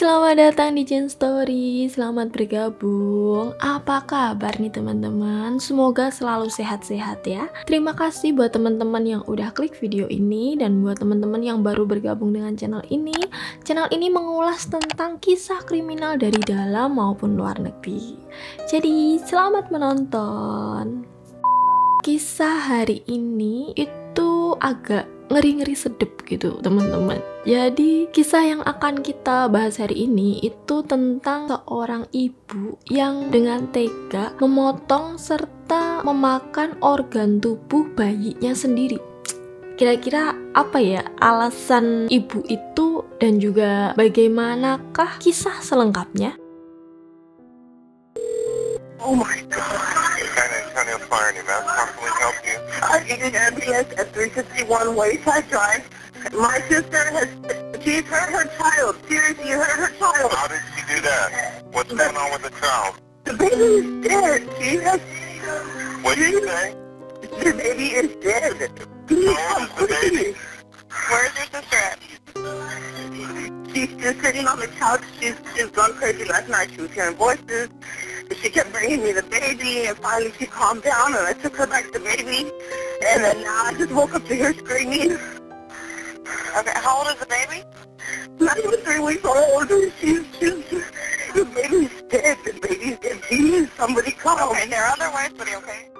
Selamat datang di Jen Story, selamat bergabung. Apa kabar nih teman-teman? Semoga selalu sehat-sehat ya. Terima kasih buat teman-teman yang udah klik video ini dan buat teman-teman yang baru bergabung dengan channel ini. Channel ini mengulas tentang kisah kriminal dari dalam maupun luar negeri. Jadi, selamat menonton. Kisah hari ini itu agak ngeri-ngeri sedep gitu teman-teman. Jadi kisah yang akan kita bahas hari ini itu tentang seorang ibu yang dengan tega memotong serta memakan organ tubuh bayinya sendiri. Kira-kira apa ya alasan ibu itu dan juga bagaimanakah kisah selengkapnya? Oh my God. San Antonio Fire, New Mexico. How can we help you? I needed ambulance at 361 Wayside Drive. My sister she's hurt her child. Seriously, hurt her child. How did she do that? What's going on with the child? The baby is dead. What did you say? The baby is dead. Please come quickly. Where's your sister at? She's just sitting on the couch. She's gone crazy last night. She was hearing voices. She kept bringing me the baby, and finally she calmed down, and I took her back the baby, and then now I just woke up to her screaming. Okay, how old is the baby? Not even 3 weeks old. The baby's dead. The baby's dead. Please, somebody come. Okay, there are other ways, buddy, okay?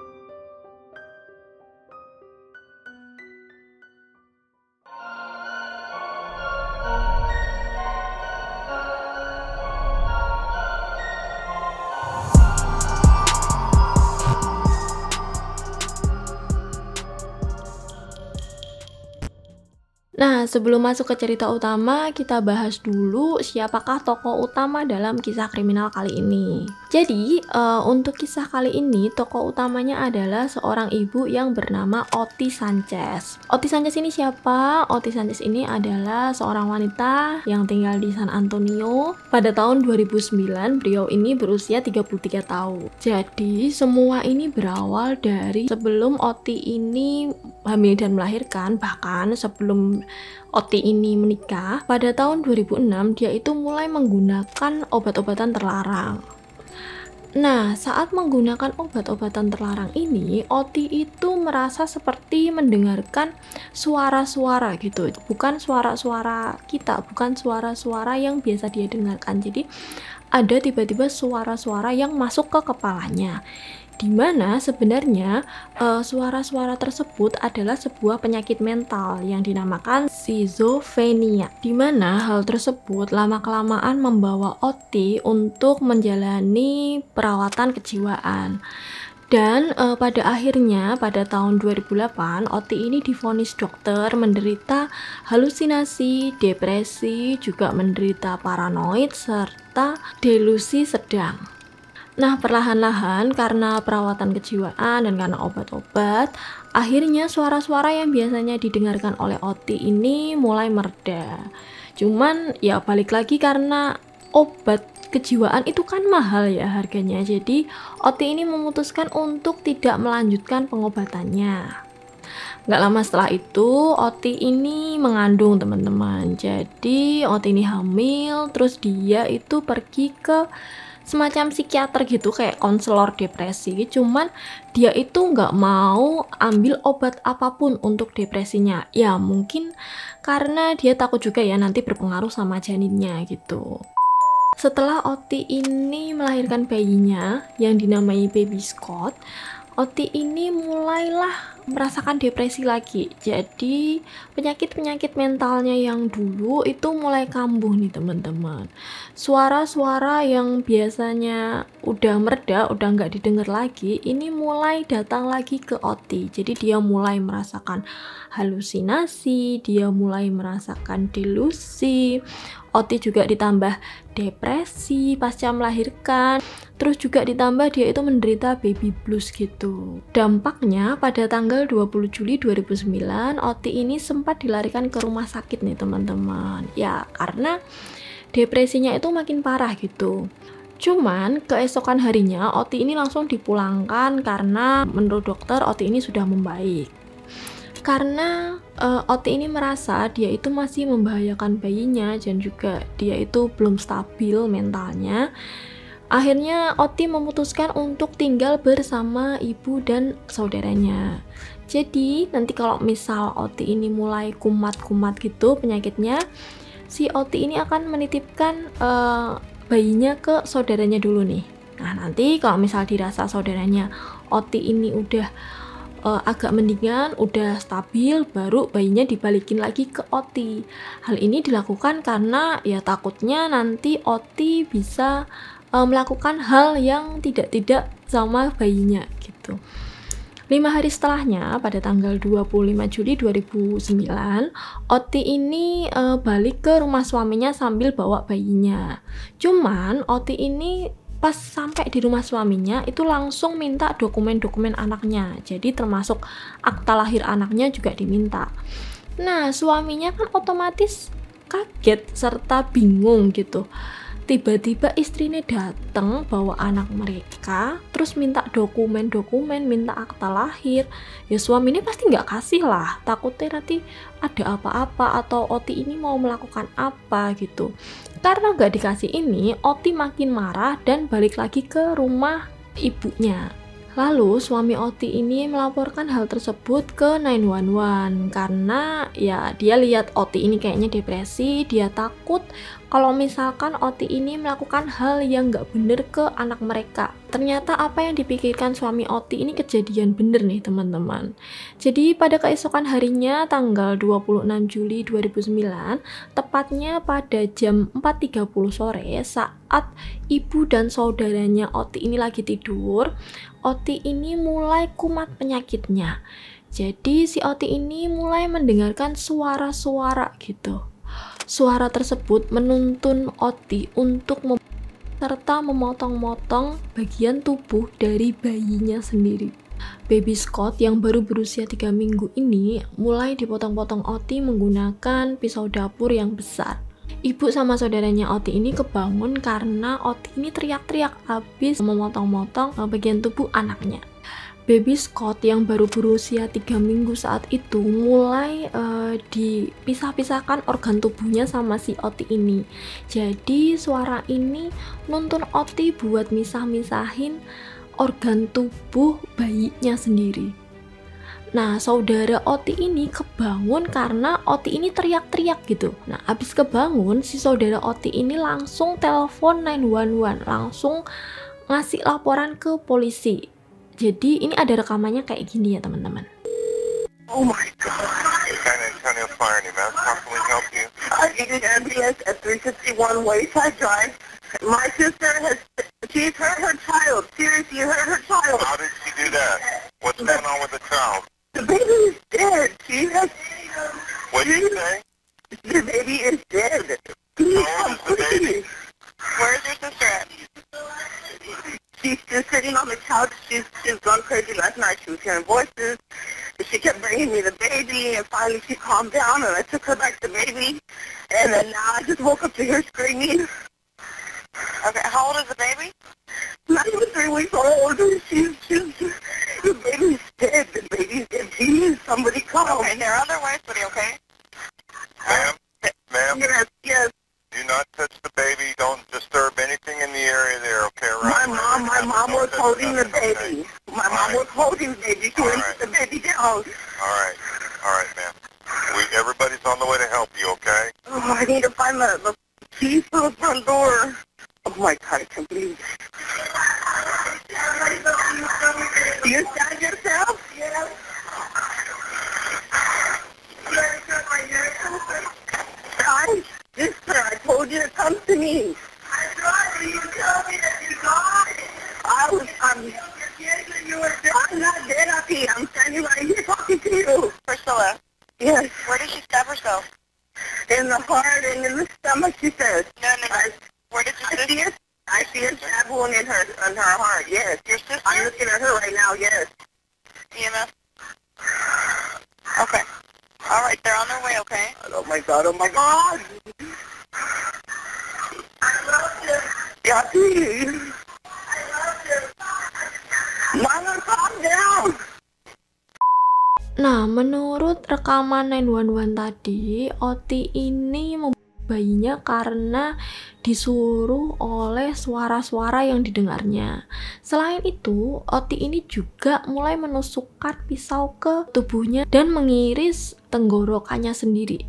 Nah, sebelum masuk ke cerita utama, kita bahas dulu siapakah tokoh utama dalam kisah kriminal kali ini. Jadi, untuk kisah kali ini, tokoh utamanya adalah seorang ibu yang bernama Oti Sanchez. Oti Sanchez ini siapa? Oti Sanchez ini adalah seorang wanita yang tinggal di San Antonio. Pada tahun 2009, beliau ini berusia 33 tahun. Jadi, semua ini berawal dari sebelum Oti ini hamil dan melahirkan, bahkan sebelum Oti ini menikah, pada tahun 2006 dia itu mulai menggunakan obat-obatan terlarang. Nah, saat menggunakan obat-obatan terlarang ini, Oti itu merasa seperti mendengarkan suara-suara gitu. Bukan suara-suara kita, bukan suara-suara yang biasa dia dengarkan. Jadi, ada tiba-tiba suara-suara yang masuk ke kepalanya. Di mana sebenarnya suara-suara tersebut adalah sebuah penyakit mental yang dinamakan schizophrenia. Di mana hal tersebut lama-kelamaan membawa Oti untuk menjalani perawatan kejiwaan. Dan pada akhirnya pada tahun 2008 Oti ini divonis dokter menderita halusinasi, depresi, juga menderita paranoid serta delusi sedang. Nah, perlahan-lahan karena perawatan kejiwaan dan karena obat-obat, akhirnya suara-suara yang biasanya didengarkan oleh Oti ini mulai mereda. Cuman ya balik lagi karena obat kejiwaan itu kan mahal ya harganya. Jadi Oti ini memutuskan untuk tidak melanjutkan pengobatannya. Nggak lama setelah itu, Oti ini mengandung teman-teman. Jadi Oti ini hamil, terus dia itu pergi ke semacam psikiater gitu, kayak konselor depresi. Cuman dia itu nggak mau ambil obat apapun untuk depresinya. Ya mungkin karena dia takut juga ya nanti berpengaruh sama janinnya gitu. Setelah Oti ini melahirkan bayinya yang dinamai baby Scott, Oti ini mulailah merasakan depresi lagi. Jadi penyakit-penyakit mentalnya yang dulu itu mulai kambuh nih teman-teman. Suara-suara yang biasanya udah mereda, udah nggak didengar lagi, ini mulai datang lagi ke Oti. Jadi dia mulai merasakan halusinasi, dia mulai merasakan delusi. Oti juga ditambah depresi pasca melahirkan, terus juga ditambah dia itu menderita baby blues gitu. Dampaknya pada tanggal 20 Juli 2009 Oti ini sempat dilarikan ke rumah sakit nih teman-teman. Ya karena depresinya itu makin parah gitu. Cuman keesokan harinya Oti ini langsung dipulangkan karena menurut dokter Oti ini sudah membaik. Karena Oti ini merasa dia itu masih membahayakan bayinya dan juga dia itu belum stabil mentalnya. Akhirnya Oti memutuskan untuk tinggal bersama ibu dan saudaranya. Jadi nanti kalau misal Oti ini mulai kumat-kumat gitu penyakitnya, si Oti ini akan menitipkan bayinya ke saudaranya dulu nih. Nah nanti kalau misal dirasa saudaranya Oti ini udah agak mendingan, udah stabil, baru bayinya dibalikin lagi ke Oti. Hal ini dilakukan karena ya takutnya nanti Oti bisa melakukan hal yang tidak sama bayinya gitu. 5 hari setelahnya, pada tanggal 25 Juli 2009, Oti ini balik ke rumah suaminya sambil bawa bayinya. Cuman Oti ini pas sampai di rumah suaminya itu langsung minta dokumen-dokumen anaknya. Jadi termasuk akta lahir anaknya juga diminta. Nah, suaminya kan otomatis kaget serta bingung gitu. Tiba-tiba istrinya datang bawa anak mereka, terus minta dokumen-dokumen, minta akta lahir. Ya suaminya pasti nggak kasih lah, takutnya nanti ada apa-apa atau Oti ini mau melakukan apa gitu. Karena nggak dikasih ini, Oti makin marah dan balik lagi ke rumah ibunya. Lalu suami Oti ini melaporkan hal tersebut ke 911 karena ya dia lihat Oti ini kayaknya depresi, dia takut kalau misalkan Oti ini melakukan hal yang nggak bener ke anak mereka. Ternyata apa yang dipikirkan suami Oti ini kejadian bener nih teman-teman. Jadi pada keesokan harinya tanggal 26 Juli 2009, tepatnya pada jam 4.30 sore saat ibu dan saudaranya Oti ini lagi tidur, Oti ini mulai kumat penyakitnya. Jadi si Oti ini mulai mendengarkan suara-suara gitu. Suara tersebut menuntun Oti untuk serta memotong-motong bagian tubuh dari bayinya sendiri. Baby Scott yang baru berusia 3 minggu ini mulai dipotong-potong Oti menggunakan pisau dapur yang besar. Ibu sama saudaranya Oti ini kebangun karena Oti ini teriak-teriak habis memotong-motong bagian tubuh anaknya. Baby Scott yang baru berusia 3 minggu saat itu mulai dipisah-pisahkan organ tubuhnya sama si Oti ini. Jadi suara ini nuntun Oti buat misah-misahin organ tubuh bayinya sendiri. Nah, saudara Oti ini kebangun karena Oti ini teriak-teriak gitu. Nah, habis kebangun, si saudara Oti ini langsung telepon 911, langsung ngasih laporan ke polisi. Jadi, ini ada rekamannya kayak gini ya, teman-teman. Oh my God. San Antonio Fire and EMS, how can we help you? I needed ambulance at 361 Wayside Drive. My sister she's hurt her child. Seriously hurt her child. How did she do that? What's going on with the child? The baby is dead. What did you say? The baby is dead. Please come quickly. Where is your sister at? She's just sitting on the couch. She's gone crazy last night. She was hearing voices. She kept bringing me the baby, and finally she calmed down, and I took her back the baby. And then now I just woke up to her screaming. Okay, how old is the baby? Not even 3 weeks old. The baby's dead. The baby's dead. Please, somebody come. Okay, they're on their way, sweetie, okay? Ma'am? Ma'am? Yes. Do not touch the baby. Don't disturb anything in the area there, okay? Right? My mom was holding the baby. My mom was holding the baby. She wouldn't put the baby down. All right, ma'am. Everybody's on the way to help you, okay? Oh, I need to find the keys to the front door. Oh my God, I can't believe it. You shot yourself? Yes. Guys, sister, I told you to come to me. I tried, you told me that you died. I'm not dead up here. I'm standing right here talking to you. Priscilla? Yes. Where did she stab herself? In the heart and in the stomach, she says. No. Where did you see it? I see a stab wound in her heart, yes. Your sister? I'm looking at her right now, yes. EMS? Okay. All right, they're on their way, okay? Oh, my God, oh, my God. I love you. Yeah, please. I love you. Mama, calm down. Nah, Menurut rekaman 911 tadi, Oti ini bayinya karena disuruh oleh suara-suara yang didengarnya. Selain itu, Oti ini juga mulai menusukkan pisau ke tubuhnya dan mengiris tenggorokannya sendiri.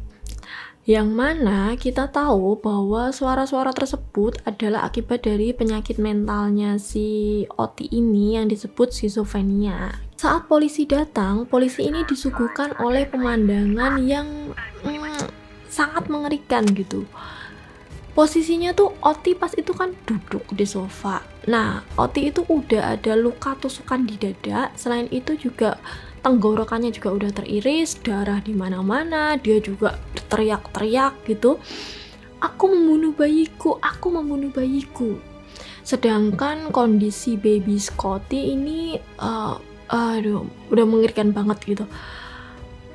Yang mana kita tahu bahwa suara-suara tersebut adalah akibat dari penyakit mentalnya si Oti ini yang disebut skizofrenia. Saat polisi datang, polisi ini disuguhkan oleh pemandangan yang sangat mengerikan gitu. Posisinya tuh Oti pas itu kan duduk di sofa. Nah, Oti itu udah ada luka tusukan di dada. Selain itu juga tenggorokannya juga udah teriris, darah di mana-mana. Dia juga teriak-teriak gitu. Aku membunuh bayiku, aku membunuh bayiku. Sedangkan kondisi baby Scotty ini udah mengerikan banget gitu.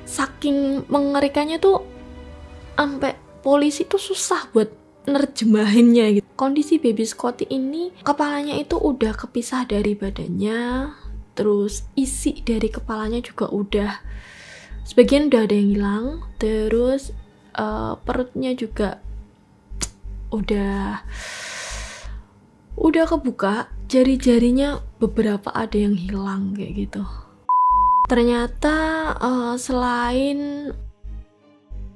Saking mengerikannya tuh sampai polisi tuh susah buat nerjemahinnya gitu. Kondisi baby Scotty ini kepalanya itu udah kepisah dari badannya, terus isi dari kepalanya juga udah sebagian udah ada yang hilang, terus perutnya juga udah kebuka, jari-jarinya beberapa ada yang hilang kayak gitu. Ternyata selain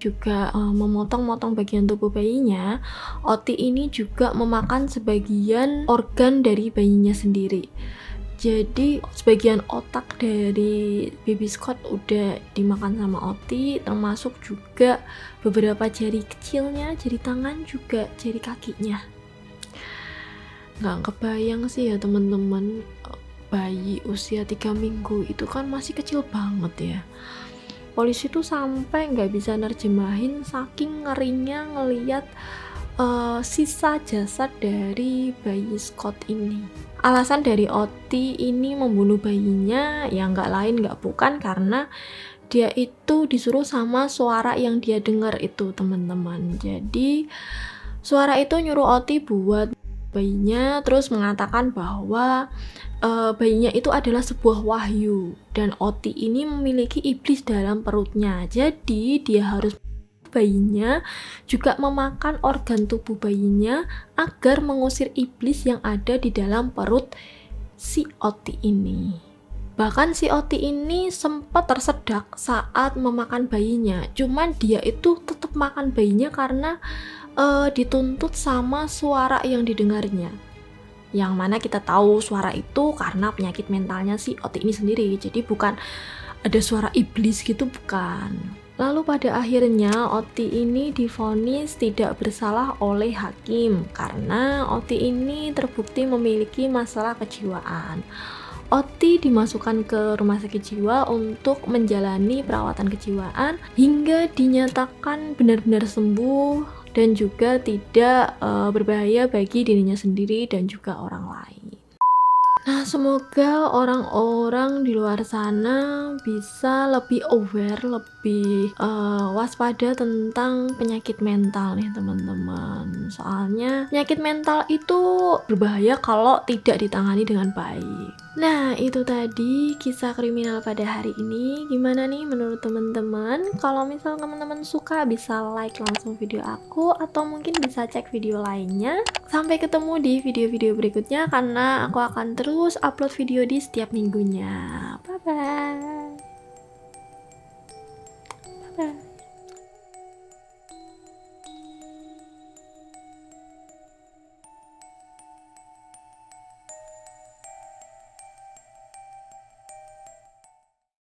juga memotong-motong bagian tubuh bayinya, Oti ini juga memakan sebagian organ dari bayinya sendiri. Jadi sebagian otak dari baby Scott udah dimakan sama Oti, termasuk juga beberapa jari kecilnya, jari tangan juga jari kakinya. Nggak kebayang sih ya teman-teman, bayi usia 3 minggu itu kan masih kecil banget ya. Polisi tuh sampai nggak bisa nerjemahin saking ngerinya ngeliat sisa jasad dari bayi Scott ini. Alasan dari Oti ini membunuh bayinya ya nggak lain nggak bukan karena dia itu disuruh sama suara yang dia dengar itu teman-teman. Jadi suara itu nyuruh Oti buat bayinya, terus mengatakan bahwa bayinya itu adalah sebuah wahyu dan Oti ini memiliki iblis dalam perutnya. Jadi dia harus bayinya juga memakan organ tubuh bayinya agar mengusir iblis yang ada di dalam perut si Oti ini. Bahkan si Oti ini sempat tersedak saat memakan bayinya, cuman dia itu tetap makan bayinya karena dituntut sama suara yang didengarnya. Yang mana kita tahu suara itu karena penyakit mentalnya si Oti ini sendiri. Jadi bukan ada suara iblis gitu, bukan. Lalu pada akhirnya Oti ini divonis tidak bersalah oleh hakim karena Oti ini terbukti memiliki masalah kejiwaan. Oti dimasukkan ke rumah sakit jiwa untuk menjalani perawatan kejiwaan hingga dinyatakan benar-benar sembuh dan juga tidak berbahaya bagi dirinya sendiri dan juga orang lain. Nah, semoga orang-orang di luar sana bisa lebih aware, lebih waspada tentang penyakit mental nih teman-teman. Soalnya penyakit mental itu berbahaya kalau tidak ditangani dengan baik. Nah, itu tadi kisah kriminal pada hari ini. Gimana nih menurut teman-teman? Kalau misal teman-teman suka bisa like langsung video aku atau mungkin bisa cek video lainnya. Sampai ketemu di video-video berikutnya karena aku akan terus upload video di setiap minggunya. Bye bye.